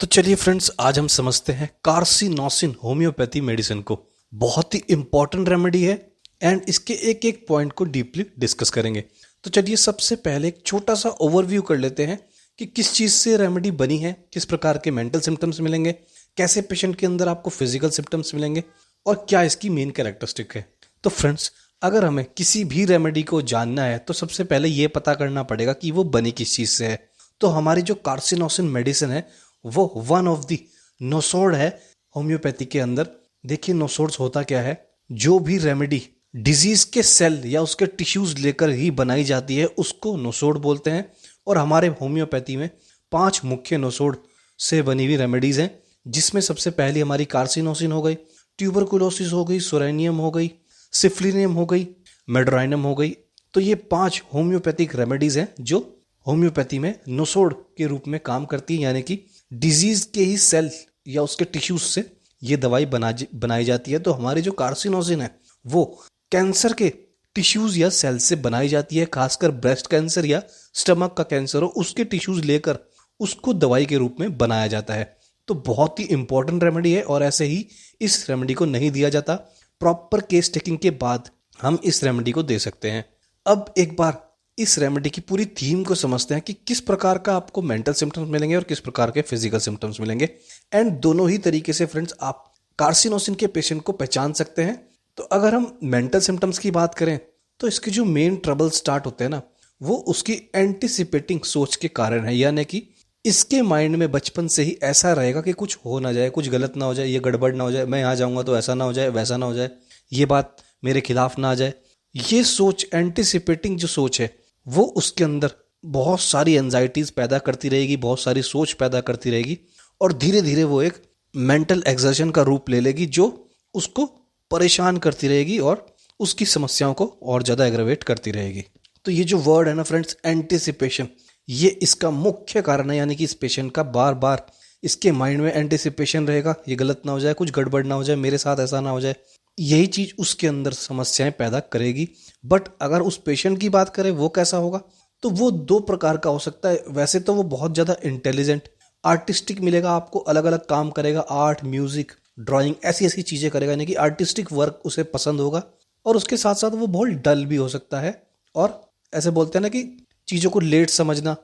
तो चलिए फ्रेंड्स, आज हम समझते हैं कार्सिनोसिन होम्योपैथी मेडिसिन को। बहुत ही इंपॉर्टेंट रेमेडी है एंड इसके एक एक पॉइंट को डीपली डिस्कस करेंगे। तो चलिए सबसे पहले एक छोटा सा ओवरव्यू कर लेते हैं कि किस चीज़ से रेमेडी बनी है, किस प्रकार के मेंटल सिम्टम्स मिलेंगे, कैसे पेशेंट के अंदर आपको फिजिकल सिम्टम्स मिलेंगे और क्या इसकी मेन कैरेक्टरिस्टिक है। तो फ्रेंड्स, अगर हमें किसी भी रेमेडी को जानना है तो सबसे पहले ये पता करना पड़ेगा कि वो बनी किस चीज़ से है। तो हमारी जो कार्सिनोसिन मेडिसिन है वो वन ऑफ द नोसोड है होम्योपैथी के अंदर। देखिए नोसोड्स होता क्या है, जो भी रेमेडी डिजीज के सेल या उसके टिश्यूज लेकर ही बनाई जाती है उसको नोसोड बोलते हैं। और हमारे होम्योपैथी में 5 मुख्य नोसोड से बनी हुई रेमेडीज हैं, जिसमें सबसे पहली हमारी कार्सिनोसिन हो गई, ट्यूबरकुलोसिस हो गई, सोरेनियम हो गई, सिफ्लिनियम हो गई, मेडोराइनम हो गई। तो ये 5 होम्योपैथिक रेमेडीज हैं जो होम्योपैथी में नोसोड के रूप में काम करती है, यानी कि डिजीज के ही सेल या उसके टिश्यूज से ये दवाई बनाई जाती है। तो हमारी जो कार्सिनोसिन है वो कैंसर के टिश्यूज या सेल से बनाई जाती है, खासकर ब्रेस्ट कैंसर या स्टमक का कैंसर हो उसके टिश्यूज लेकर उसको दवाई के रूप में बनाया जाता है। तो बहुत ही इंपॉर्टेंट रेमेडी है और ऐसे ही इस रेमेडी को नहीं दिया जाता, प्रॉपर केस टेकिंग के बाद हम इस रेमेडी को दे सकते हैं। अब एक बार इस रेमेडी की पूरी थीम को समझते हैं कि किस प्रकार का आपको मेंटल सिम्टम्स मिलेंगे और किस प्रकार के फिजिकल सिम्टम्स मिलेंगे। एंड दोनों ही तरीके से फ्रेंड्स आप कार्सिनोसिन के पेशेंट को पहचान सकते हैं। तो अगर हम मेंटल सिम्टम्स की बात करें तो इसके जो मेन ट्रबल स्टार्ट होते हैं ना, वो उसकी एंटिसिपेटिंग सोच के कारण है, यानी कि इसके माइंड में बचपन से ही ऐसा रहेगा कि कुछ हो ना जाए, कुछ गलत ना हो जाए, ये गड़बड़ ना हो जाए, मैं यहाँ जाऊँगा तो ऐसा ना हो जाए, वैसा ना हो जाए, ये बात मेरे खिलाफ ना आ जाए। ये सोच, एंटिसिपेटिंग जो सोच है, वो उसके अंदर बहुत सारी एंजाइटीज पैदा करती रहेगी, बहुत सारी सोच पैदा करती रहेगी और धीरे धीरे वो एक मेंटल एक्सर्शन का रूप ले लेगी जो उसको परेशान करती रहेगी और उसकी समस्याओं को और ज़्यादा एग्रवेट करती रहेगी। तो ये जो वर्ड है ना फ्रेंड्स, एंटिसिपेशन, ये इसका मुख्य कारण है, यानी कि इस पेशेंट का बार बार इसके माइंड में एंटिसिपेशन रहेगा, ये गलत ना हो जाए, कुछ गड़बड़ ना हो जाए, मेरे साथ ऐसा ना हो जाए। यही चीज उसके अंदर समस्याएं पैदा करेगी। बट अगर उस पेशेंट की बात करें वो कैसा होगा, तो वो 2 प्रकार का हो सकता है। वैसे तो वो बहुत ज़्यादा इंटेलिजेंट, आर्टिस्टिक मिलेगा आपको, अलग अलग काम करेगा, आर्ट, म्यूजिक, ड्राइंग, ऐसी ऐसी चीज़ें करेगा, यानी कि आर्टिस्टिक वर्क उसे पसंद होगा। और उसके साथ साथ वो बहुत डल भी हो सकता है और ऐसे बोलते हैं ना कि चीज़ों को लेट समझना,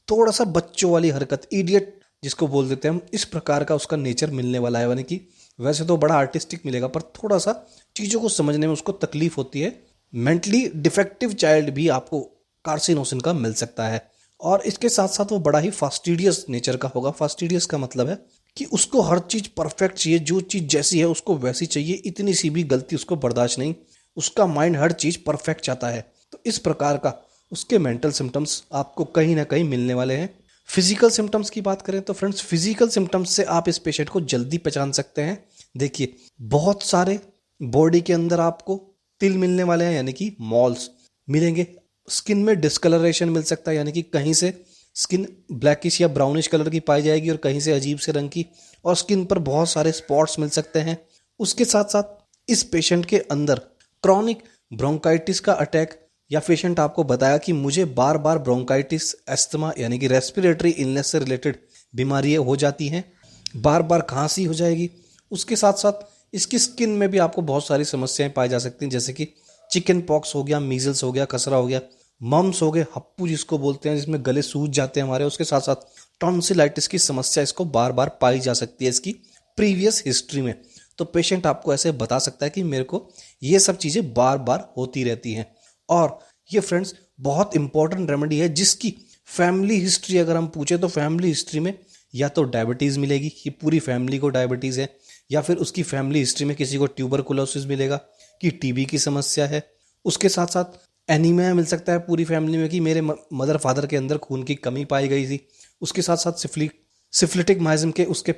थोड़ा सा बच्चों वाली हरकत, इडियट जिसको बोल देते हैं हम, इस प्रकार का उसका नेचर मिलने वाला है। यानी कि वैसे तो बड़ा आर्टिस्टिक मिलेगा पर थोड़ा सा चीज़ों को समझने में उसको तकलीफ होती है। मेंटली डिफेक्टिव चाइल्ड भी आपको कार्सिनोसिन का मिल सकता है। और इसके साथ साथ वो बड़ा ही फास्टिडियस नेचर का होगा। फास्टिडियस का मतलब है कि उसको हर चीज़ परफेक्ट चाहिए, जो चीज़ जैसी है उसको वैसी चाहिए, इतनी सी भी गलती उसको बर्दाश्त नहीं, उसका माइंड हर चीज़ परफेक्ट चाहता है। तो इस प्रकार का उसके मेंटल सिम्टम्स आपको कहीं ना कहीं मिलने वाले हैं। फिजिकल सिम्टम्स की बात करें तो फ्रेंड्स, फिजिकल सिम्टम्स से आप इस पेशेंट को जल्दी पहचान सकते हैं। देखिए बहुत सारे बॉडी के अंदर आपको तिल मिलने वाले हैं, यानी कि मॉल्स मिलेंगे। स्किन में डिस्कलरेशन मिल सकता है, यानी कि कहीं से स्किन ब्लैकिश या ब्राउनिश कलर की पाई जाएगी और कहीं से अजीब से रंग की, और स्किन पर बहुत सारे स्पॉट्स मिल सकते हैं। उसके साथ साथ इस पेशेंट के अंदर क्रॉनिक ब्रोंकाइटिस का अटैक, या पेशेंट आपको बताया कि मुझे बार बार ब्रोंकाइटिस, एस्थमा यानी कि रेस्पिरेटरी इलनेस से रिलेटेड बीमारियां हो जाती हैं, बार बार खांसी हो जाएगी। उसके साथ साथ इसकी स्किन में भी आपको बहुत सारी समस्याएं पाई जा सकती हैं, जैसे कि चिकन पॉक्स हो गया, मीजल्स हो गया, खसरा हो गया, मम्स हो गए, हप्पू जिसको बोलते हैं, जिसमें गले सूज जाते हैं हमारे। उसके साथ साथ टॉन्सिलाइटिस की समस्या इसको बार बार पाई जा सकती है इसकी प्रीवियस हिस्ट्री में। तो पेशेंट आपको ऐसे बता सकता है कि मेरे को ये सब चीज़ें बार बार होती रहती हैं। और ये फ्रेंड्स बहुत इंपॉर्टेंट रेमेडी है जिसकी फैमिली हिस्ट्री अगर हम पूछे तो फैमिली हिस्ट्री में या तो डायबिटीज़ मिलेगी कि पूरी फैमिली को डायबिटीज़ है, या फिर उसकी फैमिली हिस्ट्री में किसी को ट्यूबरकुलोसिस मिलेगा कि टीबी की समस्या है। उसके साथ साथ एनीमिया मिल सकता है पूरी फैमिली में कि मेरे मदर फादर के अंदर खून की कमी पाई गई थी। उसके साथ साथ सिफिलिटिक माइज्म के उसके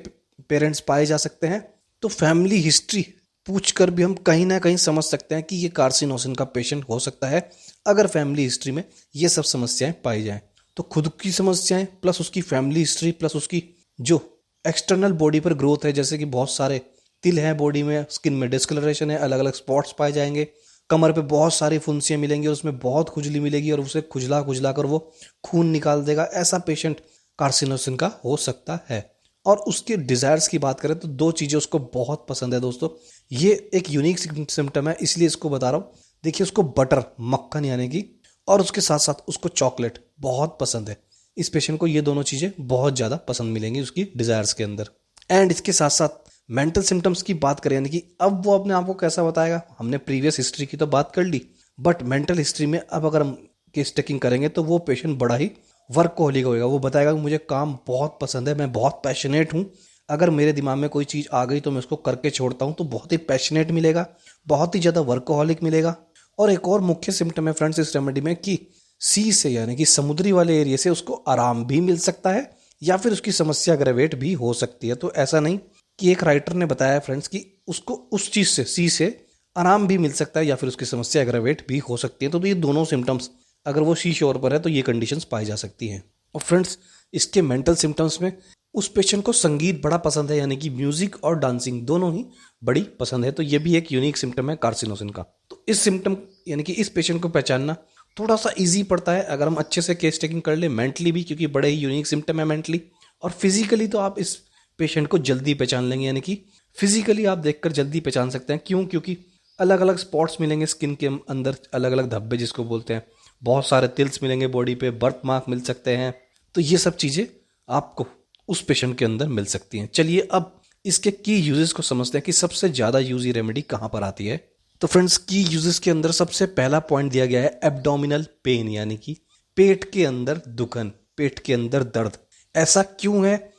पेरेंट्स पाए जा सकते हैं। तो फैमिली हिस्ट्री पूछकर भी हम कहीं ना कहीं समझ सकते हैं कि ये कार्सिनोसिन का पेशेंट हो सकता है, अगर फैमिली हिस्ट्री में ये सब समस्याएं पाई जाएं। तो खुद की समस्याएं प्लस उसकी फैमिली हिस्ट्री प्लस उसकी जो एक्सटर्नल बॉडी पर ग्रोथ है, जैसे कि बहुत सारे तिल हैं बॉडी में, स्किन में डिस्कलरेशन है, अलग अलग स्पॉट्स पाए जाएंगे, कमर पे बहुत सारी फुंसियाँ मिलेंगी और उसमें बहुत खुजली मिलेगी और उसे खुजला खुजला कर वो खून निकाल देगा, ऐसा पेशेंट कार्सिनोसिन का हो सकता है। और उसके डिजायर्स की बात करें तो दो चीजें उसको बहुत पसंद है दोस्तों। ये एक यूनिक सिम्टम है, इसलिए इसको बता रहा हूँ। देखिए, उसको बटर, मक्खन यानी कि, और उसके साथ साथ उसको चॉकलेट बहुत पसंद है। इस पेशेंट को ये दोनों चीजें बहुत ज्यादा पसंद मिलेंगी उसकी डिजायर्स के अंदर। एंड इसके साथ साथ मेंटल सिम्टम्स की बात करें, यानी कि अब वो अपने आप को कैसा बताएगा। हमने प्रीवियस हिस्ट्री की तो बात कर ली, बट मेंटल हिस्ट्री में अब अगर हम केस टेकिंग करेंगे तो वो पेशेंट बड़ा ही वर्कहोलिक होएगा। वो बताएगा कि मुझे काम बहुत पसंद है, मैं बहुत पैशनेट हूँ, अगर मेरे दिमाग में कोई चीज़ आ गई तो मैं उसको करके छोड़ता हूँ। तो बहुत ही पैशनेट मिलेगा, बहुत ही ज़्यादा वर्कहोलिक मिलेगा। और एक और मुख्य सिम्टम है फ्रेंड्स इस रेमेडी में कि सी से, यानी कि समुद्री वाले एरिया से उसको आराम भी मिल सकता है या फिर उसकी समस्या अग्रवेट भी हो सकती है। तो ऐसा नहीं कि एक राइटर ने बताया फ्रेंड्स कि उसको उस चीज़ से, सी से आराम भी मिल सकता है या फिर उसकी समस्या अग्रवेट भी हो सकती है। तो ये दोनों सिम्टम्स अगर वो सी शोर पर है तो ये कंडीशंस पाई जा सकती हैं। और फ्रेंड्स, इसके मेंटल सिम्टम्स में उस पेशेंट को संगीत बड़ा पसंद है, यानी कि म्यूजिक और डांसिंग दोनों ही बड़ी पसंद है। तो ये भी एक यूनिक सिम्टम है कार्सिनोसिन का। तो इस सिम्टम, यानी कि इस पेशेंट को पहचानना थोड़ा सा इजी पड़ता है अगर हम अच्छे से केस टेकिंग कर ले, मेंटली भी, क्योंकि बड़े ही यूनिक सिम्टम है मेंटली। और फिजिकली तो आप इस पेशेंट को जल्दी पहचान लेंगे, यानी कि फिजिकली आप देखकर जल्दी पहचान सकते हैं। क्यों? क्योंकि अलग अलग स्पॉट्स मिलेंगे स्किन के अंदर, अलग अलग धब्बे जिसको बोलते हैं, बहुत सारे तिल्स मिलेंगे बॉडी पे, बर्थ मार्क मिल सकते हैं। तो ये सब चीज़ें आपको उस पेशेंट के अंदर मिल सकती हैं। चलिए अब इसके की यूजेस को समझते हैं कि सबसे ज़्यादा यूज रेमेडी कहाँ पर आती है। तो फ्रेंड्स, की यूजेस के अंदर सबसे पहला पॉइंट दिया गया है एब्डोमिनल पेन, यानी कि पेट के अंदर दुखन, पेट के अंदर दर्द। ऐसा क्यों है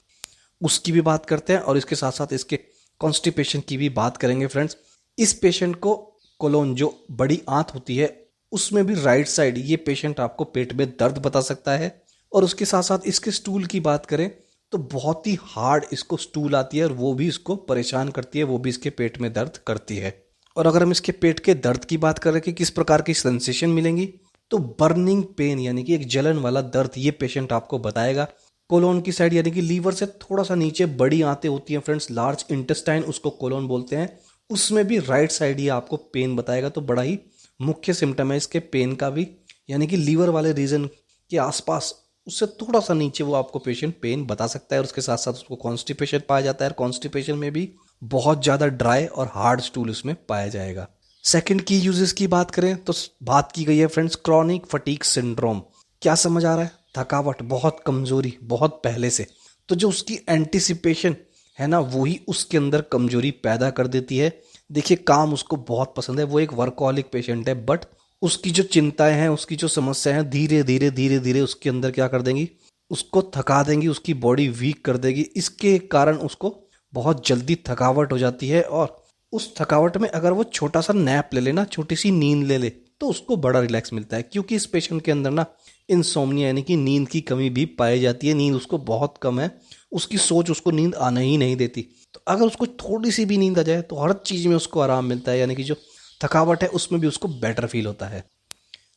उसकी भी बात करते हैं और इसके साथ साथ इसके कॉन्स्टिपेशन की भी बात करेंगे। फ्रेंड्स, इस पेशेंट को कोलोन, जो बड़ी आंत होती है, उसमें भी राइट साइड ये पेशेंट आपको पेट में दर्द बता सकता है। और उसके साथ साथ इसके स्टूल की बात करें तो बहुत ही हार्ड इसको स्टूल आती है और वो भी इसको परेशान करती है, वो भी इसके पेट में दर्द करती है। और अगर हम इसके पेट के दर्द की बात करें कि किस प्रकार की सेंसेशन मिलेंगी, तो बर्निंग पेन, यानी कि एक जलन वाला दर्द, ये पेशेंट आपको बताएगा। कोलोन की साइड, यानी कि लीवर से थोड़ा सा नीचे बड़ी आंतें होती हैं फ्रेंड्स, लार्ज इंटेस्टाइन, उसको कोलोन बोलते हैं, उसमें भी राइट साइड ये आपको पेन बताएगा। तो बड़ा ही मुख्य सिम्टम है इसके पेन का भी, यानी कि लीवर वाले रीजन के आसपास, उससे थोड़ा सा नीचे वो आपको पेशेंट पेन बता सकता है। और उसके साथ साथ उसको कॉन्स्टिपेशन पाया जाता है, और कॉन्स्टिपेशन में भी बहुत ज़्यादा ड्राई और हार्ड स्टूल उसमें पाया जाएगा। सेकंड की यूजेस की बात करें तो बात की गई है फ्रेंड्स क्रॉनिक फटीग सिंड्रोम। क्या समझ आ रहा है? थकावट, बहुत कमजोरी, बहुत पहले से। तो जो उसकी एंटिसिपेशन है ना, वही उसके अंदर कमजोरी पैदा कर देती है। देखिए, काम उसको बहुत पसंद है, वो एक वर्कहोलिक पेशेंट है, बट उसकी जो चिंताएं हैं, उसकी जो समस्याएं हैं, धीरे धीरे धीरे धीरे उसके अंदर क्या कर देंगी, उसको थका देंगी, उसकी बॉडी वीक कर देगी। इसके कारण उसको बहुत जल्दी थकावट हो जाती है। और उस थकावट में अगर वो छोटा सा नैप ले लेना, छोटी सी नींद ले ले, तो उसको बड़ा रिलैक्स मिलता है। क्योंकि इस पेशेंट के अंदर ना इंसोम्निया, यानी कि नींद की कमी भी पाई जाती है। नींद उसको बहुत कम है, उसकी सोच उसको नींद आने ही नहीं देती। तो अगर उसको थोड़ी सी भी नींद आ जाए तो हर चीज़ में उसको आराम मिलता है, यानी कि जो थकावट है उसमें भी उसको बेटर फील होता है।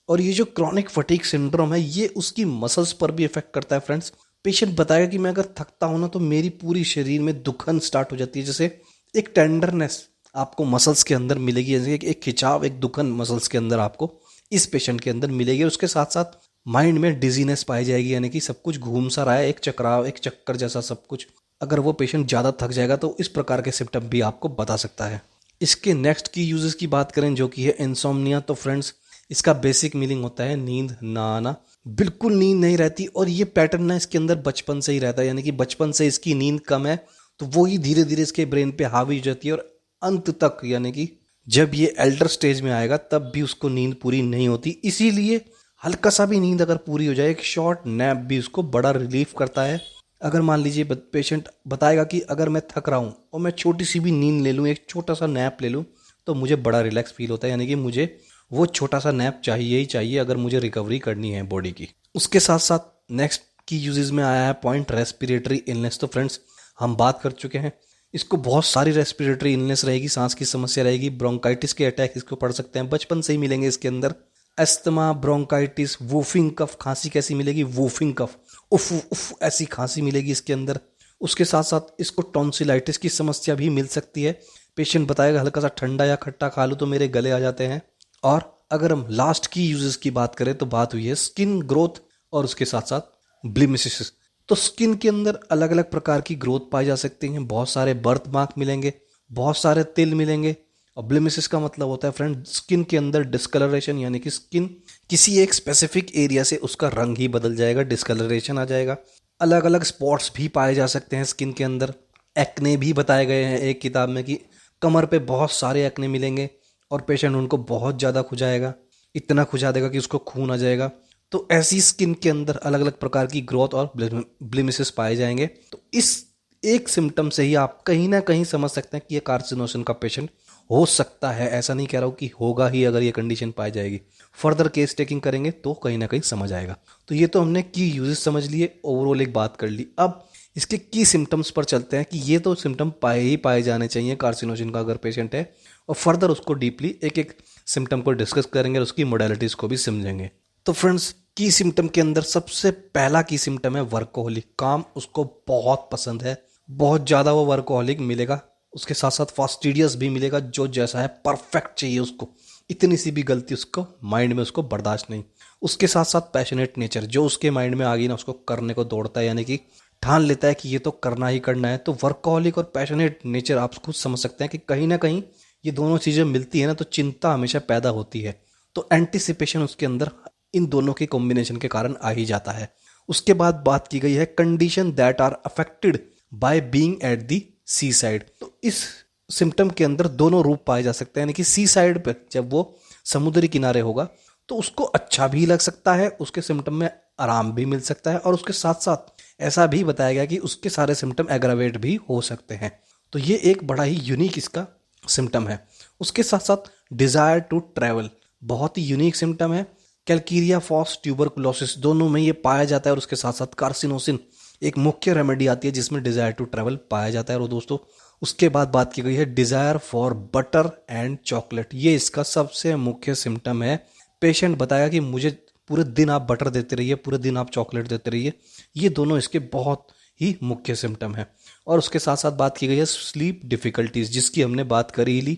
और ये जो क्रॉनिक फटीग सिंड्रोम है, ये उसकी मसल्स पर भी इफेक्ट करता है फ्रेंड्स। पेशेंट बताएगा कि मैं अगर थकता हूं ना तो मेरी पूरी शरीर में दुखन स्टार्ट हो जाती है, जैसे एक टेंडरनेस आपको मसल्स के अंदर मिलेगी, जैसे एक खिंचाव, एक दुखन मसल्स के अंदर आपको इस पेशेंट के अंदर मिलेगी। उसके साथ साथ माइंड में डिजीनेस पाई जाएगी, यानी कि सब कुछ घूम सा रहा है, एक चक्राव, एक चक्कर जैसा सब कुछ। अगर वो पेशेंट ज़्यादा थक जाएगा तो इस प्रकार के सिम्टम भी आपको बता सकता है। इसके नेक्स्ट की यूजेस की बात करें जो कि है इंसोम्निया, तो फ्रेंड्स इसका बेसिक मीनिंग होता है नींद ना आना। बिल्कुल नींद नहीं रहती, और ये पैटर्न ना इसके अंदर बचपन से ही रहता है, यानी कि बचपन से इसकी नींद कम है तो वो ही धीरे धीरे इसके ब्रेन पे हावी हो जाती है। और अंत तक, यानी कि जब ये एल्डर स्टेज में आएगा तब भी उसको नींद पूरी नहीं होती। इसीलिए हल्का सा भी नींद अगर पूरी हो जाए, एक शॉर्ट नैप भी उसको बड़ा रिलीफ करता है। अगर मान लीजिए पेशेंट बताएगा कि अगर मैं थक रहा हूँ और मैं छोटी सी भी नींद ले लूँ, एक छोटा सा नैप ले लूँ, तो मुझे बड़ा रिलैक्स फील होता है, यानी कि मुझे वो छोटा सा नैप चाहिए ही चाहिए अगर मुझे रिकवरी करनी है बॉडी की। उसके साथ साथ नेक्स्ट की यूजेस में आया है पॉइंट रेस्पिरेटरी इलनेस। तो फ्रेंड्स हम बात कर चुके हैं, इसको बहुत सारी रेस्पिरेटरी इलनेस रहेगी, सांस की समस्या रहेगी, ब्रोंकाइटिस के अटैक इसको पढ़ सकते हैं, बचपन से ही मिलेंगे इसके अंदर। अस्थमा, ब्रोंकाइटिस, वूफिंग कफ, खांसी कैसी मिलेगी, वूफिंग कफ, उफ उफ ऐसी खांसी मिलेगी इसके अंदर। उसके साथ साथ इसको टॉन्सिलाइटिस की समस्या भी मिल सकती है। पेशेंट बताएगा हल्का सा ठंडा या खट्टा खा लूँ तो मेरे गले आ जाते हैं। और अगर हम लास्ट की यूजेस की बात करें तो बात हुई है स्किन ग्रोथ और उसके साथ साथ ब्लीमिसिस। तो स्किन के अंदर अलग अलग प्रकार की ग्रोथ पाई जा सकती है, बहुत सारे बर्थ मार्क मिलेंगे, बहुत सारे तिल मिलेंगे। और ब्लेमिसेस का मतलब होता है फ्रेंड स्किन के अंदर डिस्कलरेशन, यानी कि स्किन किसी एक स्पेसिफिक एरिया से उसका रंग ही बदल जाएगा, डिस्कलरेशन आ जाएगा। अलग अलग स्पॉट्स भी पाए जा सकते हैं स्किन के अंदर। एक्ने भी बताए गए हैं एक किताब में कि कमर पे बहुत सारे एक्ने मिलेंगे और पेशेंट उनको बहुत ज़्यादा खुजाएगा, इतना खुजा देगा कि उसको खून आ जाएगा। तो ऐसी स्किन के अंदर अलग अलग प्रकार की ग्रोथ और ब्लेमिसेस पाए जाएंगे। तो इस एक सिम्टम से ही आप कहीं ना कहीं समझ सकते हैं कि ये कार्सिनोसिस का पेशेंट हो सकता है। ऐसा नहीं कह रहा हूँ कि होगा ही अगर ये कंडीशन पाई जाएगी, फर्दर केस टेकिंग करेंगे तो कहीं ना कहीं समझ आएगा। तो ये तो हमने की यूजेस समझ लिए, ओवरऑल एक बात कर ली। अब इसके की सिम्टम्स पर चलते हैं कि ये तो सिम्टम पाए जाने चाहिए कार्सिनोसिस का अगर पेशेंट है, और फर्दर उसको डीपली एक एक सिम्टम को डिस्कस करेंगे और उसकी मोडालिटीज को भी समझेंगे। तो फ्रेंड्स की सिम्टम के अंदर सबसे पहला की सिम्टम है वर्कोहलिक। काम उसको बहुत पसंद है, बहुत ज़्यादा वो वर्कोहलिक मिलेगा। उसके साथ साथ फास्टिडियस भी मिलेगा, जो जैसा है परफेक्ट चाहिए उसको, इतनी सी भी गलती उसको माइंड में उसको बर्दाश्त नहीं। उसके साथ साथ पैशनेट नेचर, जो उसके माइंड में आ गई ना उसको करने को दौड़ता है, यानी कि ठान लेता है कि ये तो करना ही करना है। तो वर्कोहलिक और पैशनेट नेचर आप खुद समझ सकते हैं कि कहीं ना कहीं ये दोनों चीज़ें मिलती है ना तो चिंता हमेशा पैदा होती है। तो एंटिसिपेशन उसके अंदर इन दोनों के कॉम्बिनेशन के कारण आ ही जाता है। उसके बाद बात की गई है condition that are affected by being at the seaside. तो इस सिम्टम के अंदर दोनों रूप पाए जा सकते हैं, यानी कि सी साइड पर जब वो समुद्री किनारे होगा तो उसको अच्छा भी लग सकता है, उसके सिम्टम में आराम भी मिल सकता है, और उसके साथ साथ ऐसा भी बताया गया कि उसके सारे सिम्टम एग्रावेट भी हो सकते हैं। तो ये एक बड़ा ही यूनिक इसका सिम्टम है। उसके साथ साथ डिजायर टू ट्रैवल बहुत ही यूनिक सिम्टम है। कैल्कीरिया फॉस ट्यूबरकुलोसिस दोनों में ये पाया जाता है, और उसके साथ साथ कार्सिनोसिन एक मुख्य रेमेडी आती है जिसमें डिजायर टू ट्रैवल पाया जाता है। और दोस्तों उसके बाद बात की गई है desire for butter and chocolate. ये इसका सबसे मुख्य सिम्टम है। पेशेंट बताया कि मुझे पूरे दिन आप बटर देते रहिए, पूरे दिन आप चॉकलेट देते रहिए। ये दोनों इसके बहुत ही मुख्य सिम्टम है। और उसके साथ साथ बात की गई है स्लीप डिफिकल्टीज, जिसकी हमने बात कर ही ली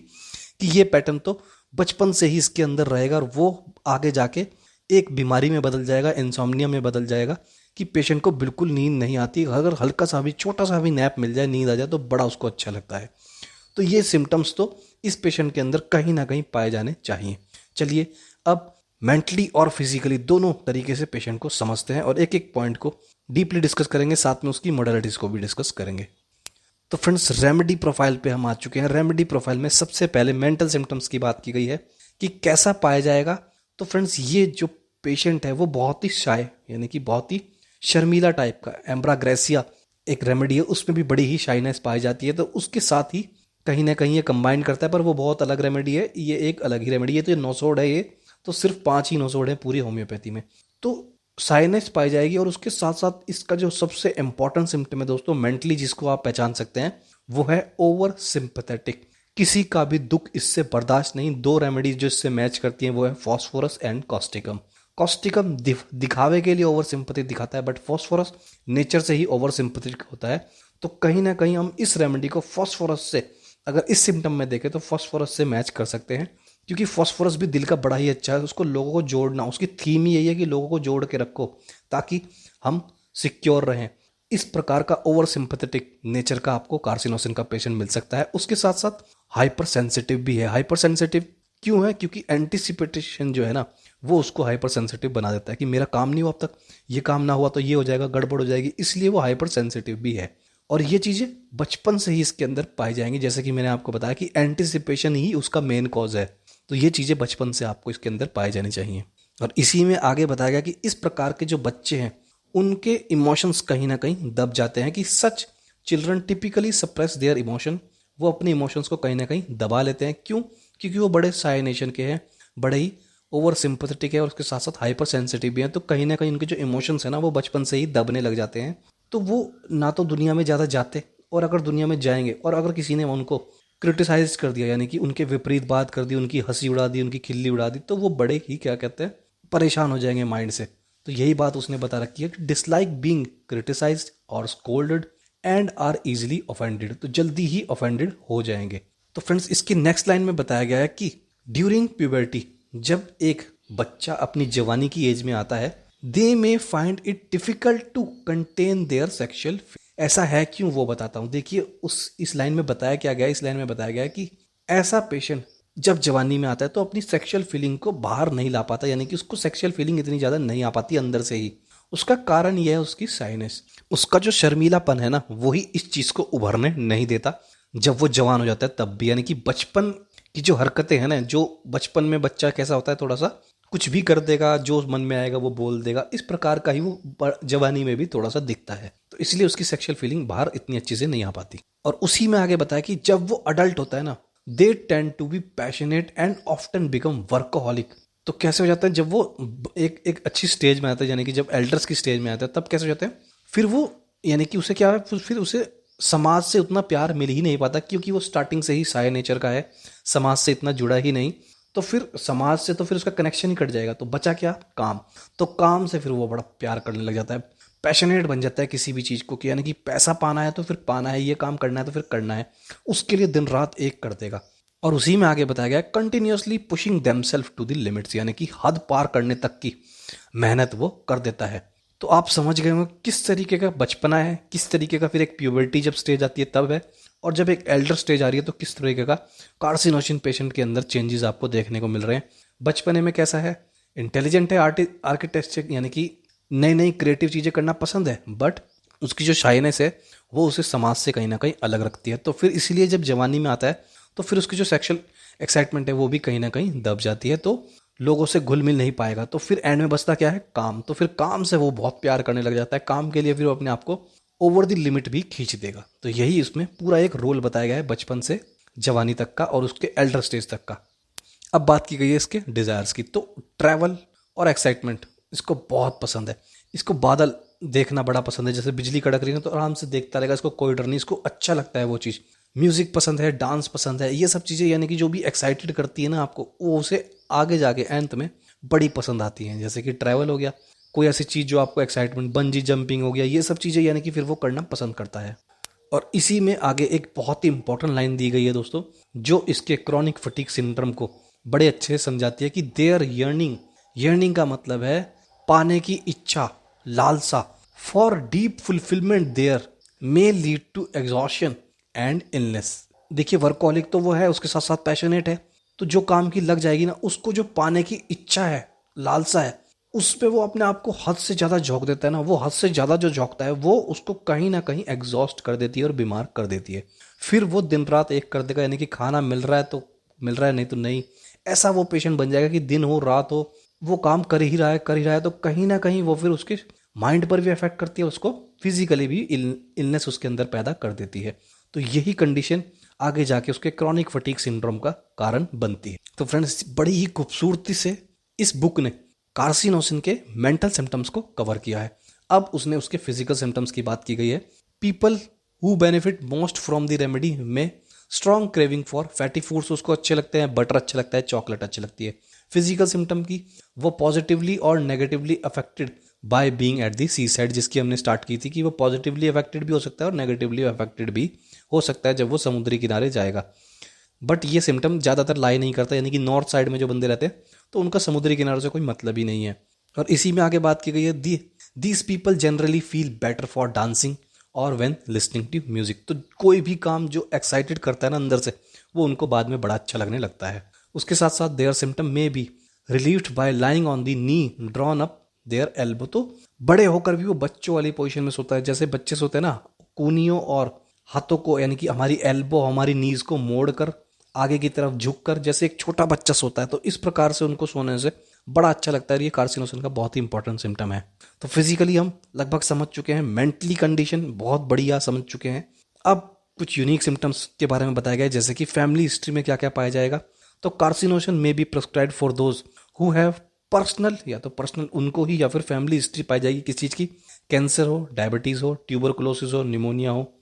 कि ये पैटर्न तो बचपन से ही इसके अंदर रहेगा और वो आगे जाके एक बीमारी में बदल जाएगा, इंसोम्निया में बदल जाएगा कि पेशेंट को बिल्कुल नींद नहीं आती। अगर हल्का सा भी छोटा सा भी नैप मिल जाए, नींद आ जाए तो बड़ा उसको अच्छा लगता है। तो ये सिम्टम्स तो इस पेशेंट के अंदर कहीं ना कहीं पाए जाने चाहिए। चलिए अब मेंटली और फिजिकली दोनों तरीके से पेशेंट को समझते हैं और एक एक पॉइंट को डीपली डिस्कस करेंगे, साथ में उसकी मोडालिटीज को भी डिस्कस करेंगे। तो फ्रेंड्स रेमेडी प्रोफाइल पे हम आ चुके हैं। रेमेडी प्रोफाइल में सबसे पहले मेंटल सिम्टम्स की बात की गई है कि कैसा पाया जाएगा। तो फ्रेंड्स ये जो पेशेंट है वो बहुत ही शाय, यानी कि बहुत ही शर्मीला टाइप का, एम्ब्राग्रेसिया एक रेमेडी है, उसमें भी बड़ी ही शाइनेस पाई जाती है। तो उसके साथ ही कहीं ना कहीं ये कंबाइन करता है, पर वो बहुत अलग रेमेडी है, ये एक अलग ही रेमेडी है। तो ये नोसोड है, ये तो सिर्फ 5 ही नोसोड है पूरी होम्योपैथी में। तो साइनेस पाई जाएगी। और उसके साथ साथ इसका जो सबसे इंपॉर्टेंट सिम्टम है दोस्तों मेंटली जिसको आप पहचान सकते हैं वो है ओवर सिंपैथेटिक। किसी का भी दुख इससे बर्दाश्त नहीं। 2 रेमेडीज जो इससे मैच करती हैं वो है फॉस्फोरस एंड कॉस्टिकम। कॉस्टिकम दिखावे के लिए ओवर सिंपैथी दिखाता है, बट फॉस्फोरस नेचर से ही ओवर सिंपैथेटिक होता है। तो कहीं ना कहीं हम इस रेमेडी को फॉस्फोरस से, अगर इस सिम्टम में देखें तो फॉस्फोरस से मैच कर सकते हैं, क्योंकि फॉस्फोरस भी दिल का बड़ा ही अच्छा है। उसको लोगों को जोड़ना, उसकी थीम ही यही है कि लोगों को जोड़ के रखो ताकि हम सिक्योर रहें। इस प्रकार का ओवर सिंपैथेटिक नेचर का आपको कार्सिनोसिन का पेशेंट मिल सकता है। उसके साथ साथ हाइपर सेंसिटिव भी है। हाइपर सेंसिटिव क्यों है? क्योंकि एंटिसिपेशन जो है ना वो उसको हाइपर सेंसिटिव बना देता है कि मेरा काम नहीं हुआ अब तक, ये काम ना हुआ तो ये हो जाएगा, गड़बड़ हो जाएगी, इसलिए वो हाइपर सेंसिटिव भी है। और ये चीज़ें बचपन से ही इसके अंदर पाई जाएंगी, जैसे कि मैंने आपको बताया कि एंटिसिपेशन ही उसका मेन कॉज है। तो ये चीज़ें बचपन से आपको इसके अंदर पाई जानी चाहिए। और इसी में आगे बताया गया कि इस प्रकार के जो बच्चे हैं उनके इमोशंस कहीं ना कहीं दब जाते हैं, कि such children typically suppress their emotion. वो अपने इमोशंस को कहीं ना कहीं दबा लेते हैं। क्यों? क्योंकि वो बड़े साय नेशन के हैं, बड़े ही ओवर सिंपैथेटिक है और उसके साथ साथ हाइपर सेंसिटिव भी हैं। तो कहीं ना कहीं उनके जो इमोशंस हैं ना वो बचपन से ही दबने लग जाते हैं। तो वो ना तो दुनिया में ज़्यादा जाते, और अगर दुनिया में जाएंगे और अगर किसी ने उनको क्रिटिसाइज कर दिया, यानी कि उनके विपरीत बात कर दी, उनकी हंसी उड़ा दी, उनकी खिल्ली उड़ा दी, तो वो बड़े ही क्या कहते हैं परेशान हो जाएंगे माइंड से। तो यही बात उसने बता रखी है कि डिसलाइक बीइंग क्रिटिसाइज्ड और scolded and are easily offended. तो जल्दी ही ऑफेंडेड हो जाएंगे। तो फ्रेंड्स इसकी नेक्स्ट लाइन में बताया गया है कि ड्यूरिंग प्यूबर्टी, जब एक बच्चा अपनी जवानी की एज में आता है, they may find it difficult to contain their sexual. ऐसा है क्यों, वो बताता हूं। देखिए उस इस लाइन में बताया क्या गया, इस लाइन में बताया गया है कि ऐसा पेशेंट जब जवानी में आता है तो अपनी सेक्सुअल फीलिंग को बाहर नहीं ला पाता, यानी कि उसको सेक्सुअल फीलिंग इतनी ज़्यादा नहीं आ पाती अंदर से ही। उसका कारण यह है उसकी साइनेस, उसका जो शर्मीलापन है ना, वही इस चीज़ को उभरने नहीं देता जब वो जवान हो जाता है तब भी। यानी कि बचपन की जो हरकतें हैं ना, जो बचपन में बच्चा कैसा होता है, थोड़ा सा कुछ भी कर देगा, जो मन में आएगा वो बोल देगा, इस प्रकार का ही वो जवानी में भी थोड़ा सा दिखता है। तो इसलिए उसकी सेक्सुअल फीलिंग बाहर इतनी अच्छी से नहीं आ पाती। और उसी में आगे बताया कि जब वो अडल्ट होता है ना, they tend to be passionate and often become workaholic. तो कैसे हो जाता है, जब वो एक एक अच्छी स्टेज में आता है, यानी कि जब एल्डर्स की स्टेज में आता है, तब कैसे हो जाता है, फिर वो यानी कि उसे क्या है, फिर उसे समाज से उतना प्यार मिल ही नहीं पाता, क्योंकि वो स्टार्टिंग से ही साय नेचर का है, समाज से इतना जुड़ा ही नहीं। तो फिर समाज से तो फिर उसका कनेक्शन ही कट जाएगा, तो बचा क्या, काम। तो काम से फिर वो बड़ा प्यार करने लग जाता है, पैशनेट बन जाता है किसी भी चीज़ को, कि यानी कि पैसा पाना है तो फिर पाना है, ये काम करना है तो फिर करना है, उसके लिए दिन रात एक कर देगा। और उसी में आगे बताया गया continuously pushing themselves to the limits, यानी कि हद पार करने तक की मेहनत वो कर देता है। तो आप समझ गए हो किस तरीके का बचपना है, किस तरीके का फिर एक प्यूबर्टी जब स्टेज आती है तब है, और जब एक एल्डर स्टेज आ रही है तो किस तरीके का कार्सिनोसिन पेशेंट के अंदर चेंजेस आपको देखने को मिल रहे हैं। बचपने में कैसा है, इंटेलिजेंट है, आर्किटेक्चर यानी कि नई नई क्रिएटिव चीज़ें करना पसंद है, बट उसकी जो शाइनेस है वो उसे समाज से कहीं ना कहीं अलग रखती है। तो फिर इसीलिए जब जवानी में आता है तो फिर उसकी जो सेक्सुअल एक्साइटमेंट है वो भी कहीं ना कहीं दब जाती है, तो लोगों से घुल मिल नहीं पाएगा। तो फिर एंड में बचता क्या है, काम। तो फिर काम से वो बहुत प्यार करने लग जाता है, काम के लिए फिर वो अपने आप को ओवर द लिमिट भी खींच देगा। तो यही इसमें पूरा एक रोल बताया गया है बचपन से जवानी तक का और उसके एल्डर स्टेज तक का। अब बात की गई है इसके डिज़ायर्स की, तो ट्रैवल और एक्साइटमेंट इसको बहुत पसंद है। इसको बादल देखना बड़ा पसंद है, जैसे बिजली कड़क रही है तो आराम से देखता रहेगा, इसको कोई डर नहीं, इसको अच्छा लगता है वो चीज़। म्यूज़िक पसंद है, डांस पसंद है, ये सब चीज़ें यानी कि जो भी एक्साइटेड करती है ना आपको, वो उसे आगे जाके एंथ में बड़ी पसंद आती हैं। जैसे कि ट्रैवल हो गया, कोई ऐसी चीज़ जो आपको एक्साइटमेंट, बंजी जंपिंग हो गया, ये सब चीज़ें यानी कि फिर वो करना पसंद करता है। और इसी में आगे एक बहुत ही इंपॉर्टेंट लाइन दी गई है दोस्तों, जो इसके क्रॉनिक फटीग सिंड्रोम को बड़े अच्छे से समझाती है कि देयर यर्निंग, यर्निंग का मतलब है पाने की इच्छा, लालसा, for deep fulfilment there may lead to exhaustion and illness. देखिए वर्कहॉलिक तो वो है, उसके साथ साथ पैशनेट है, तो जो काम की लग जाएगी ना, उसको जो पाने की इच्छा है, लालसा है, उस पे वो अपने आप को हद से ज़्यादा झोंक देता है ना। वो हद से ज़्यादा जो झोंकता है वो उसको कहीं ना कहीं एग्जॉस्ट कर देती है और बीमार कर देती है। फिर वो दिन रात एक कर देगा, यानी कि खाना मिल रहा है तो मिल रहा है, नहीं तो नहीं। ऐसा वो पेशेंट बन जाएगा कि दिन हो रात हो वो काम कर ही रहा है, कर ही रहा है, तो कहीं ना कहीं वो फिर उसके माइंड पर भी अफेक्ट करती है, उसको फिजिकली भी इलनेस उसके अंदर पैदा कर देती है। तो यही कंडीशन आगे जाके उसके क्रॉनिक फटीग सिंड्रोम का कारण बनती है। तो फ्रेंड्स बड़ी ही खूबसूरती से इस बुक ने कार्सिनोसिन के मेंटल सिम्टम्स को कवर किया है। अब उसने उसके फिजिकल सिम्टम्स की बात की गई है। People who benefit most from the remedy में strong craving for fatty foods उसको अच्छे लगते हैं, बटर अच्छा लगता है, चॉकलेट अच्छी लगती है। फिजिकल सिम्टम की वो पॉजिटिवली और negatively affected by being at the seaside, जिसकी हमने स्टार्ट की थी कि वो पॉजिटिवली अफेक्टेड भी हो सकता है और नेगेटिवली अफेक्टेड भी हो सकता है जब वो समुद्री किनारे जाएगा। बट ये सिम्टम ज़्यादातर लाई नहीं करता, यानी कि नॉर्थ साइड में जो बंदे रहते हैं तो उनका समुद्री किनारों से कोई मतलब ही नहीं है। और इसी में आगे बात की गई है these people generally feel better for dancing और व्हेन लिसनिंग टू म्यूजिक। तो कोई भी काम जो एक्साइटेड करता है ना अंदर से, वो उनको बाद में बड़ा अच्छा लगने लगता है। उसके साथ साथ their symptom may be relieved by lying on the knee drawn up their elbow. तो बड़े होकर भी वो बच्चों वाली पोजीशन में सोता है, जैसे बच्चे सोते हैं ना, कूनियों और हाथों को यानी कि हमारी एल्बो, हमारी नीज को मोड़कर आगे की तरफ झुककर जैसे एक छोटा बच्चा सोता है, तो इस प्रकार से उनको सोने से बड़ा अच्छा लगता है। ये कार्सिनोसिन का बहुत ही इंपॉर्टेंट सिम्टम है। तो फिजिकली हम लगभग समझ चुके हैं, मेंटली कंडीशन बहुत बढ़िया समझ चुके हैं। अब कुछ यूनिक सिम्टम्स के बारे में बताया गया है, जैसे कि फैमिली हिस्ट्री में क्या क्या पाया जाएगा। तो कार्सिनोसिन में be prescribed for those who have personal, या तो पर्सनल उनको ही, या फिर फैमिली हिस्ट्री पाई जाएगी किस चीज़ की, कैंसर हो, डायबिटीज़ हो, ट्यूबरकुलोसिस हो, निमोनिया हो।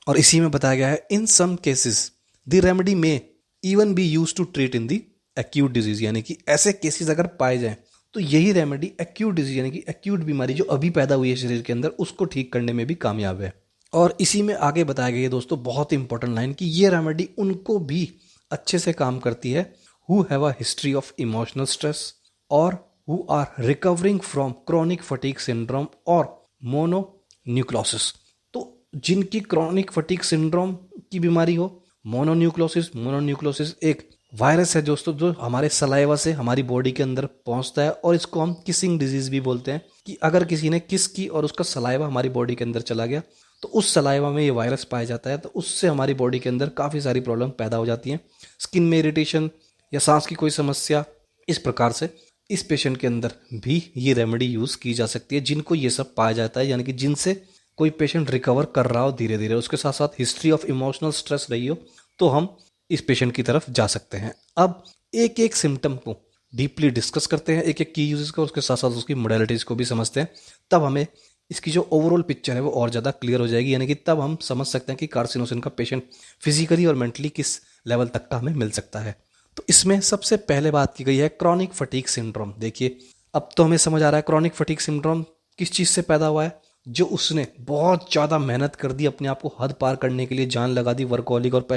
और इसी में बताया गया है in some cases the remedy may even be use to treat in the acute disease, यानी कि ऐसे केसेस अगर पाए जाएं तो यही रेमेडी एक्यूट डिजीज यानी कि एक्यूट बीमारी जो अभी पैदा हुई है शरीर के अंदर, उसको ठीक करने में भी कामयाब है। और इसी में आगे बताया गया है दोस्तों बहुत इंपॉर्टेंट लाइन कि ये रेमेडी उनको भी अच्छे से काम करती है who have a history of emotional stress और who are recovering from chronic fatigue syndrome और मोनोन्यूक्लोसिस। तो जिनकी chronic fatigue syndrome की बीमारी हो, मोनोन्यूक्लोसिस एक वायरस है दोस्तों जो हमारे सलाइवा से हमारी बॉडी के अंदर पहुंचता है और इसको हम किसिंग डिजीज भी बोलते हैं कि अगर किसी ने किस की और उसका सलाइवा हमारी बॉडी के अंदर चला गया तो उस सलाइवा में ये वायरस पाया जाता है, तो उससे हमारी बॉडी के अंदर काफ़ी सारी प्रॉब्लम पैदा हो जाती हैं, स्किन में इरिटेशन या सांस की कोई समस्या। इस प्रकार से इस पेशेंट के अंदर भी ये रेमेडी यूज़ की जा सकती है जिनको ये सब पाया जाता है, यानी कि जिनसे कोई पेशेंट रिकवर कर रहा हो धीरे धीरे, उसके साथ साथ हिस्ट्री ऑफ इमोशनल स्ट्रेस रही हो, तो हम इस पेशेंट की तरफ जा सकते हैं। अब एक एक सिम्टम को डीपली डिस्कस करते हैं, एक एक की यूजेस को, उसके साथ साथ उसकी मोडेलिटीज को भी समझते हैं, तब हमें इसकी जो ओवरऑल पिक्चर है वो और ज़्यादा क्लियर हो जाएगी, यानी कि तब हम समझ सकते हैं कि कार्सिनोसिन का पेशेंट फिजिकली और मेंटली किस लेवल तक का हमें मिल सकता है। तो इसमें सबसे पहले बात की गई है क्रॉनिक फटीग सिंड्रोम। देखिए अब तो हमें समझ आ रहा है क्रॉनिक फटीग सिंड्रोम किस चीज़ से पैदा हुआ है। जो उसने बहुत ज़्यादा मेहनत कर दी, अपने आप को हद पार करने के लिए जान लगा दी, वर्कहोलिक और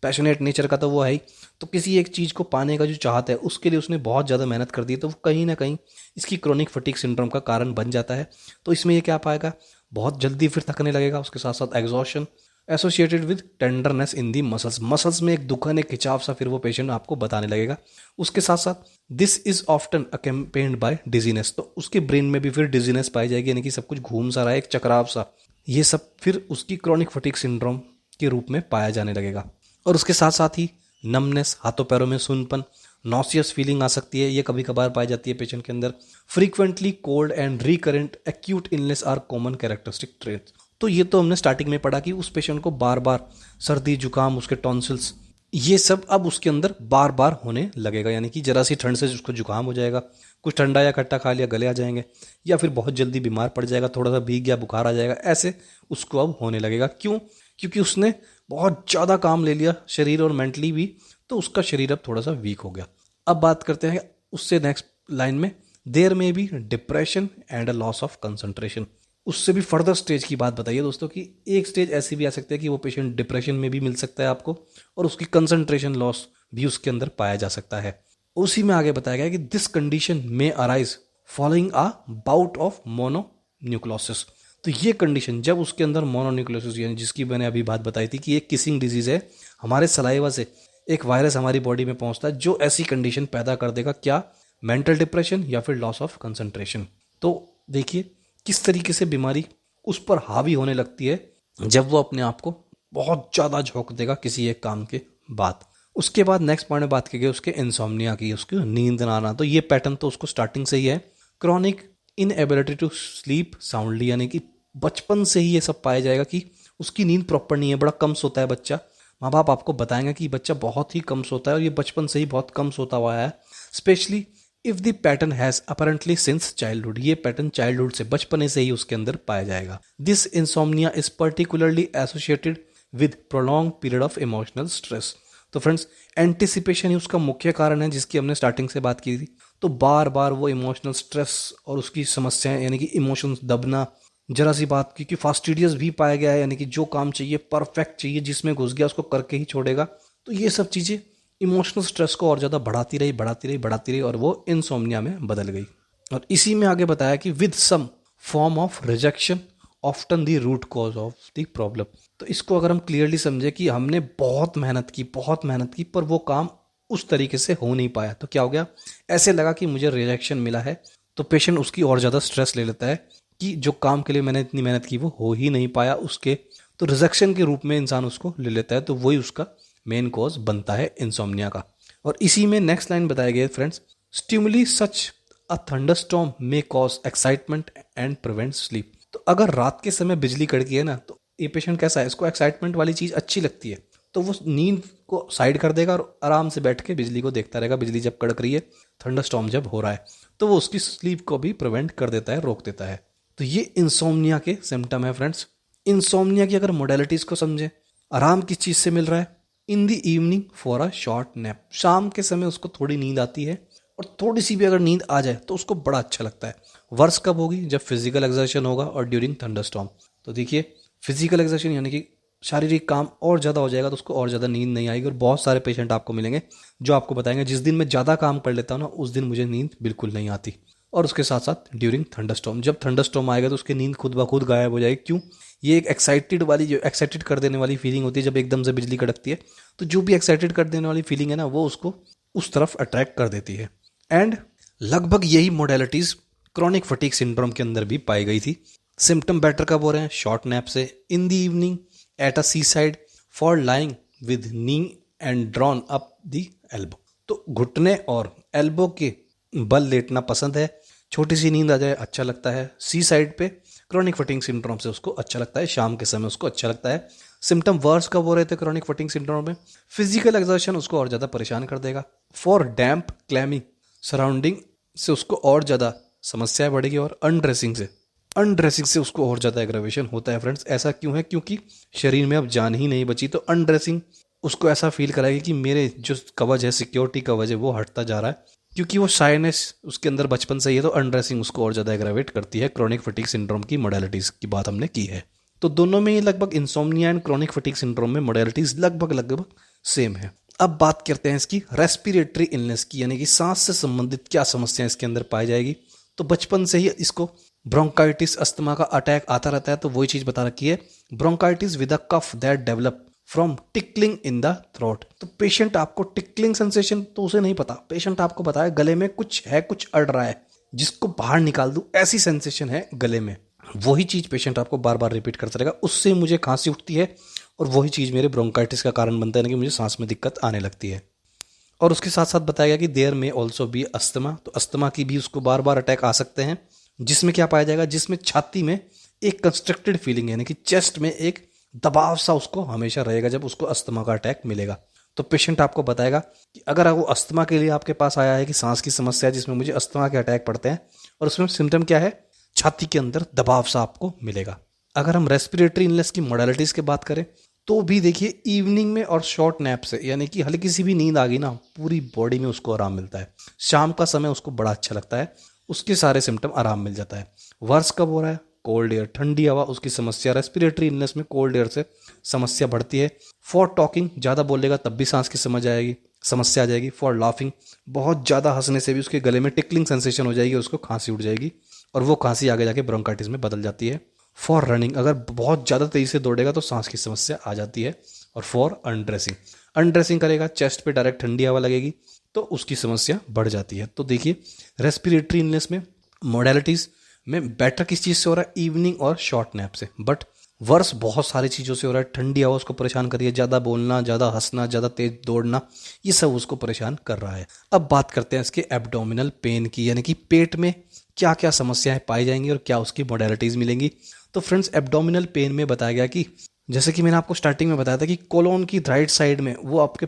पैशनेट नेचर का तो वो है ही, तो किसी एक चीज़ को पाने का जो चाहता है उसके लिए उसने बहुत ज़्यादा मेहनत कर दी, तो वो कहीं ना कहीं इसकी क्रॉनिक फटीग सिंड्रोम का कारण बन जाता है। तो इसमें ये क्या पाएगा, बहुत जल्दी फिर थकने लगेगा, उसके साथ साथ exhaustion associated with tenderness in the muscles में एक दुखन एक खिंचाव सा फिर वो पेशेंट आपको बताने लगेगा। उसके साथ साथ this is often accompanied by dizziness, तो उसके ब्रेन में भी फिर डिजीनेस पाई जाएगी, यानी कि सब कुछ घूम सा रहा है, एक चक्राव सा, ये सब फिर उसकी क्रॉनिक फटीग सिंड्रोम के रूप में पाया जाने लगेगा। और उसके साथ साथ ही नमनेस, हाथों पैरों में सूनपन, नॉसियस फीलिंग आ सकती है, ये कभी कभार पाई जाती है पेशेंट के अंदर। Frequently cold and recurrent acute illness are common characteristic traits. तो ये तो हमने स्टार्टिंग में पढ़ा कि उस पेशेंट को बार बार सर्दी जुकाम, उसके टॉन्सिल्स, ये सब अब उसके अंदर बार बार होने लगेगा, यानी कि जरा सी ठंड से उसको जुकाम हो जाएगा, कुछ ठंडा या खट्टा खा लिया गले आ जाएंगे, या फिर बहुत जल्दी बीमार पड़ जाएगा, थोड़ा सा भीग गया बुखार आ जाएगा, ऐसे उसको अब होने लगेगा। क्यों? क्योंकि उसने बहुत ज़्यादा काम ले लिया शरीर और मेंटली भी, तो उसका शरीर अब थोड़ा सा वीक हो गया। अब बात करते हैं उससे नेक्स्ट लाइन में, देयर में भी depression and a loss of concentration. उससे भी फर्दर स्टेज की बात बताइए दोस्तों कि एक स्टेज ऐसी भी आ सकती है कि वो पेशेंट डिप्रेशन में भी मिल सकता है आपको, और उसकी कंसंट्रेशन लॉस भी उसके अंदर पाया जा सकता है। उसी में आगे बताया गया कि this condition may arise following a bout of mononucleosis. तो ये कंडीशन जब उसके अंदर मोनोन्यूक्लोसिस, यानी जिसकी मैंने अभी बात बताई थी कि एक किसिंग डिजीज है, हमारे सलाइवा से एक वायरस हमारी बॉडी में पहुंचता है जो ऐसी कंडीशन पैदा कर देगा, क्या, मेंटल डिप्रेशन या फिर लॉस ऑफ कंसंट्रेशन। तो देखिए किस तरीके से बीमारी उस पर हावी होने लगती है जब वो अपने आप को बहुत ज़्यादा झोंक देगा किसी एक काम के बाद। उसके बाद नेक्स्ट पॉइंट में बात की गई उसके इंसोम्निया की, उसकी नींद ना आना। तो ये पैटर्न तो उसको स्टार्टिंग से ही है, chronic inability to sleep soundly, यानी कि बचपन से ही ये सब पाया जाएगा कि उसकी नींद प्रॉपर नहीं है, बड़ा कम सोता है बच्चा। माँ बाप आपको बताएंगे कि बच्चा बहुत ही कम सोता है और ये बचपन से ही बहुत कम सोता हुआ है, specially if the pattern has apparently since childhood. ये पैटर्न चाइल्डहुड से, बचपने से ही उसके अंदर पाया जाएगा। This insomnia is particularly associated with prolong period of emotional stress. तो फ्रेंड्स एंटिसिपेशन ही उसका मुख्य कारण है जिसकी हमने स्टार्टिंग से बात की थी। तो बार बार वो इमोशनल स्ट्रेस और उसकी समस्याएं, यानी कि इमोशंस दबना, जरा सी बात की कि फास्टिडियस भी पाया गया है, यानी कि जो काम चाहिए परफेक्ट चाहिए, जिसमें घुस गया उसको करके ही छोड़ेगा। तो ये सब चीज़ें इमोशनल स्ट्रेस को और ज़्यादा बढ़ाती रही और वो इंसोम्निया में बदल गई। और इसी में आगे बताया कि with some form of rejection often the root cause of the problem. तो इसको अगर हम क्लियरली समझे कि हमने बहुत मेहनत की पर वो काम उस तरीके से हो नहीं पाया, तो क्या हो गया, ऐसे लगा कि मुझे रिजेक्शन मिला है, तो पेशेंट उसकी और ज़्यादा स्ट्रेस ले लेता है कि जो काम के लिए मैंने इतनी मेहनत की वो हो ही नहीं पाया उसके, तो रिजेक्शन के रूप में इंसान उसको ले लेता है, तो वही उसका मेन कॉज बनता है इंसोम्निया का। और इसी में नेक्स्ट लाइन बताया गया friends, stimuli such a thunderstorm may cause excitement and prevent sleep. तो अगर रात के समय बिजली कड़की है ना, तो ये पेशेंट कैसा है, इसको एक्साइटमेंट वाली चीज़ अच्छी लगती है, तो वो नींद को साइड कर देगा और आराम से बैठ के बिजली को देखता रहेगा। बिजली जब कड़क रही है, थंडरस्टॉर्म जब हो रहा है, तो वो उसकी स्लीप को भी प्रिवेंट कर देता है, रोक देता है। तो ये इंसोम्निया के सिम्टम है फ्रेंड्स। इंसोम्निया की अगर मोडेलिटीज़ को समझें, आराम किस चीज़ से मिल रहा है, इन the evening for a short nap. शाम के समय उसको थोड़ी नींद आती है, और थोड़ी सी भी अगर नींद आ जाए तो उसको बड़ा अच्छा लगता है। वर्ष कब होगी, जब फिजिकल एक्सर्शन होगा और ड्यूरिंग थंडरस्टॉर्म। तो देखिए फिजिकल एक्सर्शन यानी कि शारीरिक काम और ज़्यादा हो जाएगा तो उसको और ज़्यादा नींद नहीं आएगी। और बहुत सारे पेशेंट आपको मिलेंगे जो आपको बताएंगे जिस दिन मैं ज़्यादा काम कर लेता हूँ ना उस दिन मुझे नींद बिल्कुल नहीं आती। और उसके साथ साथ ड्यूरिंग थंडरस्टॉर्म, जब थंडरस्टॉर्म आएगा तो उसकी नींद खुद ब खुद गायब हो जाएगी। क्यों? ये एक एक्साइटेड वाली, जो एक्साइटेड कर देने वाली फीलिंग होती है जब एकदम से बिजली कड़कती है, तो जो भी एक्साइटेड कर देने वाली फीलिंग है ना वो उसको उस तरफ अट्रैक्ट कर देती है। एंड लगभग यही मोडेलिटीज क्रॉनिक फटीग सिंड्रोम के अंदर भी पाई गई थी। सिम्टम बेटर कब हो रहे हैं? शॉर्ट नैप से, in the evening, at a seaside, for lying with knee and drawn up the elbow. तो घुटने और एल्बो के बल लेटना पसंद है, छोटी सी नींद आ जाए अच्छा लगता है। सी साइड पे क्रॉनिक फटीग सिंड्रोम से उसको अच्छा लगता है, शाम के समय उसको अच्छा लगता है। सिम्टम वर्स कब हो रहे थे क्रॉनिक फटीग सिंड्रोम में? फिजिकल एक्सर्शन उसको और ज़्यादा परेशान कर देगा। फॉर डैम्प क्लैमी सराउंडिंग से उसको और ज़्यादा समस्याएं बढ़ेगी। और अनड्रेसिंग से उसको और ज़्यादा एग्रावेशन होता है फ्रेंड्स। ऐसा क्यों है? क्योंकि शरीर में अब जान ही नहीं बची, तो अनड्रेसिंग उसको ऐसा फील कराएगी कि मेरे जो कवच है, सिक्योरिटी कवच है, वो हटता जा रहा है। क्योंकि वो शाइनेस उसके अंदर बचपन से ही है, तो अनड्रेसिंग उसको और ज़्यादा एग्रावेट करती है। क्रॉनिक फटीग सिंड्रोम की मोडेलिटीज़ की बात हमने की है, तो दोनों में ही लगभग insomnia and chronic fatigue syndrome में मोडेलिटीज़ लगभग सेम है। अब बात करते हैं इसकी रेस्पिरेटरी इलनेस की, यानी कि सांस से संबंधित क्या समस्याएं इसके अंदर पाई जाएगी। तो बचपन से ही इसको ब्रोंकाइटिस, अस्थमा का अटैक आता रहता है, तो वही चीज बता रखी है, bronchitis with a cough that develop from tickling in the throat. तो पेशेंट आपको टिकलिंग सेंसेशन तो उसे नहीं पता, पेशेंट आपको बताया गले में कुछ है, कुछ अड़ रहा है जिसको बाहर निकाल दूं, ऐसी सेंसेशन है गले में। वही चीज पेशेंट आपको बार बार रिपीट करता रहेगा, उससे मुझे खांसी उठती है और वही चीज मेरे ब्रोंकाइटिस का कारण बनता है, कि मुझे सांस में दिक्कत आने लगती है। और उसके साथ साथ बताया गया कि देयर में ऑल्सो बी अस्थमा, तो अस्थमा की भी उसको बार बार अटैक आ सकते हैं, जिसमें क्या पाया जाएगा, जिसमें छाती में एक कंस्ट्रक्टेड फीलिंग, यानी कि चेस्ट में एक दबाव सा उसको हमेशा रहेगा जब उसको अस्थमा का अटैक मिलेगा। तो पेशेंट आपको बताएगा कि अगर वो अस्थमा के लिए आपके पास आया है कि सांस की समस्या है जिसमें मुझे अस्थमा के अटैक पड़ते हैं, और उसमें सिम्टम क्या है, छाती के अंदर दबाव सा आपको मिलेगा। अगर हम रेस्पिरेटरी इलनेस की मोडालिटीज की बात करें तो भी देखिए, इवनिंग में और शॉर्ट नैप से, यानी कि हल्की सी भी नींद आ गई ना, पूरी बॉडी में उसको आराम मिलता है। शाम का समय उसको बड़ा अच्छा लगता है, उसके सारे सिम्टम आराम मिल जाता है। वर्स कब हो रहा है? कोल्ड एयर, ठंडी हवा उसकी समस्या। रेस्पिरेटरी इलनेस में कोल्ड एयर से समस्या बढ़ती है। फॉर टॉकिंग, ज़्यादा बोलेगा तब भी सांस की समस्या आ जाएगी। फॉर लाफिंग, बहुत ज़्यादा हंसने से भी उसके गले में टिकलिंग सेंसेशन हो जाएगी, उसको खांसी उठ जाएगी और वो खांसी आगे जाके ब्रोंकाइटिस में बदल जाती है। फॉर रनिंग, अगर बहुत ज़्यादा तेजी से दौड़ेगा तो सांस की समस्या आ जाती है। और फॉर अनड्रेसिंग करेगा, चेस्ट पे डायरेक्ट ठंडी हवा लगेगी तो उसकी समस्या बढ़ जाती है। तो देखिए, रेस्पिरेटरी इलनेस में मोडेलिटीज में बेटर किस चीज़ से हो रहा है? इवनिंग और शॉर्ट नैप से। बट वर्स बहुत सारी चीज़ों से हो रहा है। ठंडी हवा उसको परेशान कर रही है, ज़्यादा बोलना, ज़्यादा हंसना, ज़्यादा तेज दौड़ना, ये सब उसको परेशान कर रहा है। अब बात करते हैं इसके एब्डोमिनल पेन की, यानी कि पेट में क्या क्या समस्याएं पाई जाएंगी और क्या उसकी मोडेलिटीज़ मिलेंगी। तो फ्रेंड्स, एब्डोमिनल पेन में बताया गया कि जैसे कि मैंने आपको स्टार्टिंग में बताया था कि कोलोन की राइट साइड में वो आपके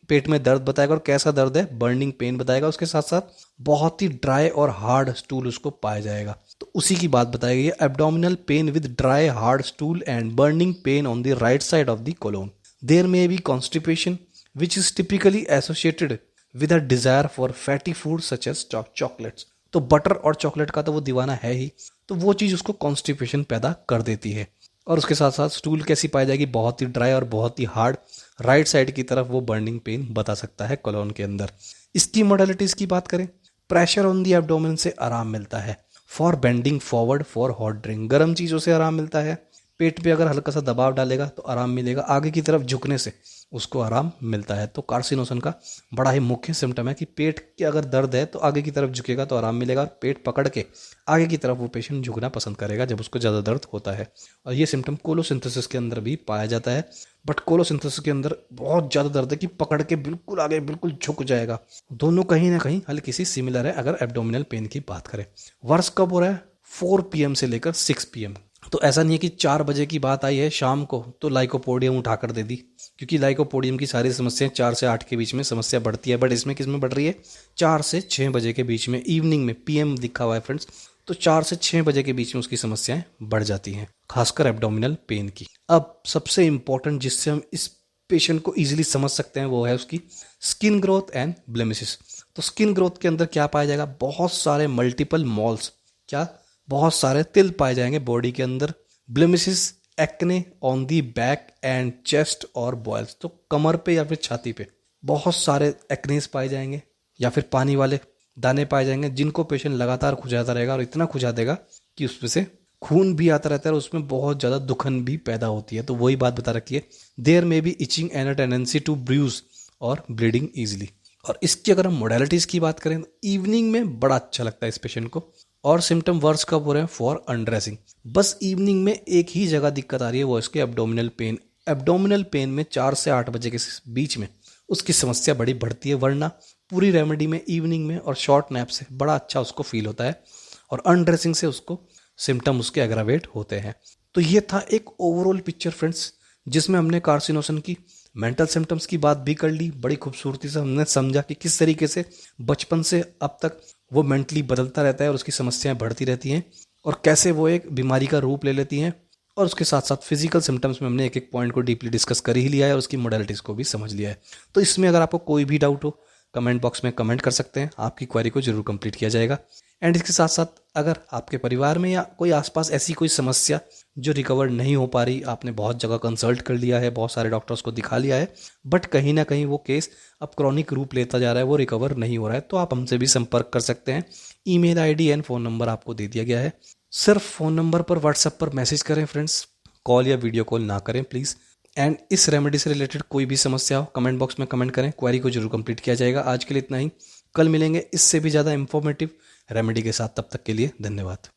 पेट में दर्द बताएगा, और कैसा दर्द है, बर्निंग पेन बताएगा। उसके साथ साथ बहुत ही ड्राई और हार्ड स्टूल उसको पाया जाएगा। तो उसी की बात बताई गई है, abdominal pain with dry hard stool and burning pain on the right side of the colon. There may be constipation which is typically associated with a desire for fatty food such as chocolates. तो butter और chocolate का तो वो दीवाना है ही, तो वो चीज़ उसको कॉन्स्टिपेशन पैदा कर देती है। और उसके साथ साथ स्टूल कैसी पाई जाएगी? बहुत ही ड्राई और बहुत ही हार्ड, राइट साइड की तरफ वो बर्निंग पेन बता सकता है कोलोन के अंदर। इसकी मोडालिटीज की बात करें, प्रेशर ऑन दी एब्डोमेन से आराम मिलता है। For bending forward, for hot drink, गर्म चीज़ों से आराम मिलता है। पेट पे अगर हल्का सा दबाव डालेगा तो आराम मिलेगा। आगे की तरफ झुकने से उसको आराम मिलता है। तो कार्सिनोसन का बड़ा ही मुख्य सिम्टम है कि पेट के अगर दर्द है तो आगे की तरफ झुकेगा तो आराम मिलेगा, और पेट पकड़ के आगे की तरफ वो पेशेंट झुकना पसंद करेगा जब उसको ज़्यादा दर्द होता है। और ये सिम्टम कोलोसिंथेसिस के अंदर भी पाया जाता है, बट कोलोसिंथेसिस के अंदर बहुत ज़्यादा दर्द है कि पकड़ के बिल्कुल आगे बिल्कुल झुक जाएगा। दोनों कहीं ना कहीं हल्की सी सिमिलर है अगर एब्डोमिनल पेन की बात करें। वर्स कब हो रहा है? 4 PM से लेकर 6 PM। तो ऐसा नहीं है कि 4 बजे की बात आई है शाम को तो लाइकोपोडियम उठाकर दे दी, क्योंकि लाइकोपोडियम की सारी समस्याएं 4 से 8 के बीच में समस्या बढ़ती है, बट इसमें किस में बढ़ रही है? 4 से 6 बजे के बीच में, इवनिंग में, PM लिखा हुआ है फ्रेंड्स, तो 4 से 6 बजे के बीच में उसकी समस्याएं बढ़ जाती हैं, खासकर एब्डोमिनल पेन की। अब सबसे इंपॉर्टेंट जिससे हम इस पेशेंट को इजीली समझ सकते हैं वो है उसकी स्किन ग्रोथ एंड ब्लेमिशेस। तो स्किन ग्रोथ के अंदर क्या पाया जाएगा? बहुत सारे मल्टीपल मॉल्स, क्या बहुत सारे तिल पाए जाएंगे बॉडी के अंदर। Blemishes acne on the back and chest और बॉयल्स, तो कमर पे या फिर छाती पे बहुत सारे एक्नेस पाए जाएंगे या फिर पानी वाले दाने पाए जाएंगे, जिनको पेशेंट लगातार खुजाता रहेगा और इतना खुजा देगा कि उसमें से खून भी आता रहता है और उसमें बहुत ज़्यादा दुखन भी पैदा होती है। तो वही बात बता रखी है, there may be itching and a tendency to bruise और ब्लीडिंग ईजिली। और इसकी अगर हम मोडालिटीज़ की बात करें तो इवनिंग में बड़ा अच्छा लगता है इस पेशेंट को। और सिम्टम वर्स कब हो रहे हैं? For undressing. बस इवनिंग में एक ही जगह दिक्कत आ रही है, वो इसके एब्डोमिनल पेन। एब्डोमिनल पेन में 4 से 8 बजे के बीच में उसकी समस्या बड़ी बढ़ती है, वरना पूरी रेमेडी में इवनिंग में और शॉर्ट नैप से बड़ा अच्छा उसको फील होता है और अनड्रेसिंग से उसको सिम्टम उसके एग्रावेट होते हैं। तो ये था एक ओवरऑल पिक्चर फ्रेंड्स, जिसमें हमने कार्सिनोसिन की मेंटल सिम्टम्स की बात भी कर ली। बड़ी खूबसूरती से हमने समझा कि किस तरीके से बचपन से अब तक वो मेंटली बदलता रहता है और उसकी समस्याएं बढ़ती रहती हैं और कैसे वो एक बीमारी का रूप ले लेती हैं। और उसके साथ साथ फिजिकल सिम्टम्स में हमने एक एक पॉइंट को डीपली डिस्कस कर ही लिया है और उसकी मोडालिटीज़ को भी समझ लिया है। तो इसमें अगर आपको कोई भी डाउट हो, कमेंट बॉक्स में कमेंट कर सकते हैं, आपकी क्वेरी को जरूर कंप्लीट किया जाएगा। एंड इसके साथ साथ अगर आपके परिवार में या कोई आसपास ऐसी कोई समस्या जो रिकवर नहीं हो पा रही, आपने बहुत जगह कंसल्ट कर लिया है, बहुत सारे डॉक्टर्स को दिखा लिया है, बट कहीं ना कहीं वो केस अब क्रॉनिक रूप लेता जा रहा है, वो रिकवर नहीं हो रहा है, तो आप हमसे भी संपर्क कर सकते हैं। Email ID and phone number आपको दे दिया गया है। सिर्फ फ़ोन नंबर पर व्हाट्सएप पर मैसेज करें फ्रेंड्स, कॉल या वीडियो कॉल ना करें प्लीज़। एंड इस रेमेडी से रिलेटेड कोई भी समस्या हो, कमेंट बॉक्स में कमेंट करें, क्वेरी को जरूर कंप्लीट किया जाएगा। आज के लिए इतना ही, कल मिलेंगे इससे भी ज़्यादा इंफॉर्मेटिव रेमेडी के साथ। तब तक के लिए धन्यवाद।